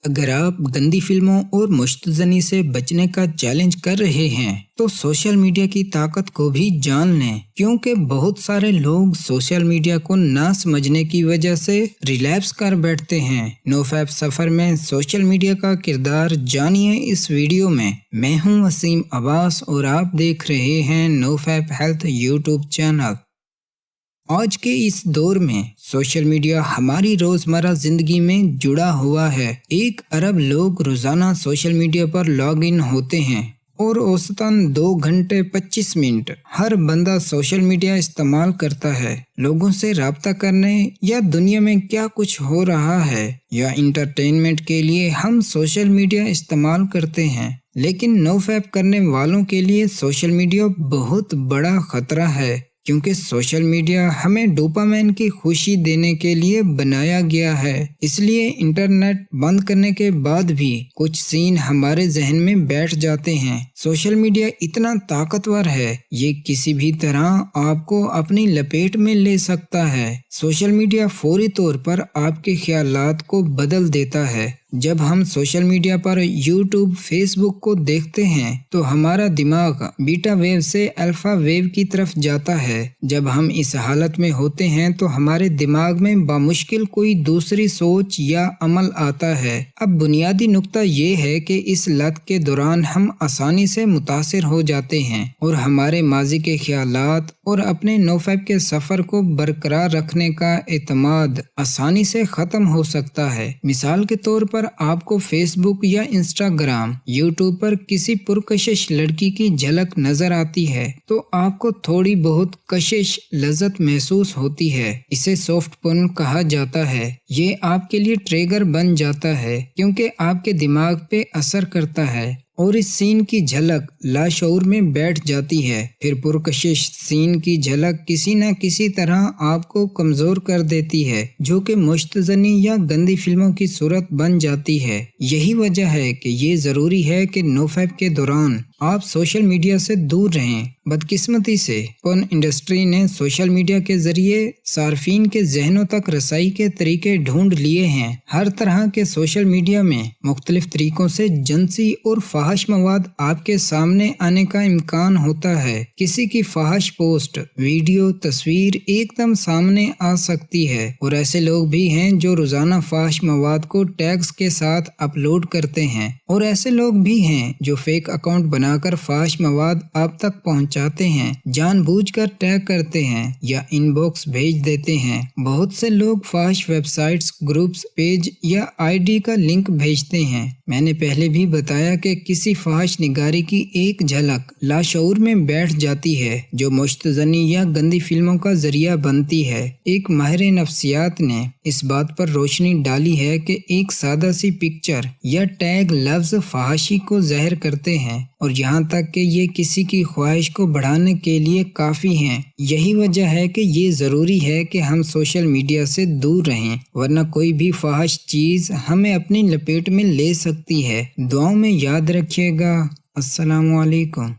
अगर आप गंदी फिल्मों और मुश्तज़नी से बचने का चैलेंज कर रहे हैं तो सोशल मीडिया की ताकत को भी जान लें, क्योंकि बहुत सारे लोग सोशल मीडिया को ना समझने की वजह से रिलैप्स कर बैठते हैं। नोफैप सफर में सोशल मीडिया का किरदार जानिए इस वीडियो में। मैं हूं वसीम अब्बास और आप देख रहे हैं नोफैप हेल्थ यूट्यूब चैनल। आज के इस दौर में सोशल मीडिया हमारी रोजमर्रा जिंदगी में जुड़ा हुआ है। 1 अरब लोग रोजाना सोशल मीडिया पर लॉग इन होते हैं और औसतन 2 घंटे 25 मिनट हर बंदा सोशल मीडिया इस्तेमाल करता है। लोगों से राब्ता करने या दुनिया में क्या कुछ हो रहा है या इंटरटेनमेंट के लिए हम सोशल मीडिया इस्तेमाल करते हैं, लेकिन नोफैप करने वालों के लिए सोशल मीडिया बहुत बड़ा खतरा है, क्योंकि सोशल मीडिया हमें डोपामाइन की खुशी देने के लिए बनाया गया है। इसलिए इंटरनेट बंद करने के बाद भी कुछ सीन हमारे जहन में बैठ जाते हैं। सोशल मीडिया इतना ताकतवर है, ये किसी भी तरह आपको अपनी लपेट में ले सकता है। सोशल मीडिया फौरी तौर पर आपके ख्यालात को बदल देता है। जब हम सोशल मीडिया पर यूट्यूब, फेसबुक को देखते हैं तो हमारा दिमाग बीटा वेव से अल्फा वेव की तरफ जाता है। जब हम इस हालत में होते हैं तो हमारे दिमाग में बामुश्किल कोई दूसरी सोच या अमल आता है। अब बुनियादी नुक्ता ये है कि इस लत के दौरान हम आसानी से मुतासिर हो जाते हैं और हमारे माजी के ख्यालात और अपने नोफैप के सफर को बरकरार रखने का एतमाद आसानी से खत्म हो सकता है। मिसाल के तौर पर आपको फेसबुक या इंस्टाग्राम, यूट्यूब पर किसी पुरकशिश लड़की की झलक नजर आती है तो आपको थोड़ी बहुत कशिश लज्जत महसूस होती है। इसे सॉफ्ट पोर्न कहा जाता है। ये आपके लिए ट्रिगर बन जाता है क्योंकि आपके दिमाग पे असर करता है और इस सीन की झलक लाशऊर में बैठ जाती है। फिर पुरकशिश सीन की झलक किसी न किसी तरह आपको कमजोर कर देती है, जो कि मुश्तज़नी या गंदी फिल्मों की सूरत बन जाती है। यही वजह है कि ये जरूरी है कि नोफैप के दौरान आप सोशल मीडिया से दूर रहें। बदकिस्मती से पोर्न इंडस्ट्री ने सोशल मीडिया के जरिए सार्फिन के जहनों तक रसाई के तरीके ढूंढ लिए हैं। हर तरह के सोशल मीडिया में मुख्तलिफ तरीकों से जिनसी और फाहश मवाद आपके सामने आने का इम्कान होता है। किसी की फाहश पोस्ट, वीडियो, तस्वीर एकदम सामने आ सकती है और ऐसे लोग भी हैं जो रोजाना फाहश मवाद को टैग्स के साथ अपलोड करते हैं और ऐसे लोग भी हैं जो फेक अकाउंट बनाकर फाहश मवाद आप तक पहुंचाते हैं, जानबूझकर टैग करते हैं या इनबॉक्स भेज देते हैं। बहुत से लोग फाहश वेबसाइट्स, ग्रुप्स, पेज या आईडी का लिंक भेजते हैं। मैंने पहले भी बताया कि किसी फाहश निगारी की एक झलक लाशऊर में बैठ जाती है जो मुश्तज़नी या गंदी फिल्मों का जरिया बनती है। एक माहिर नफ्सियात ने इस बात पर रोशनी डाली है कि एक सादा सी पिक्चर या टैग लफ्ज फाहशी को ज़ाहिर करते हैं और यहाँ तक कि ये किसी की ख्वाहिश को बढ़ाने के लिए काफ़ी हैं। यही वजह है कि ये ज़रूरी है कि हम सोशल मीडिया से दूर रहें, वरना कोई भी फाहश चीज़ हमें अपनी लपेट में ले सकती है। दुआओं में याद रखिएगा। अस्सलामु अलैकुम।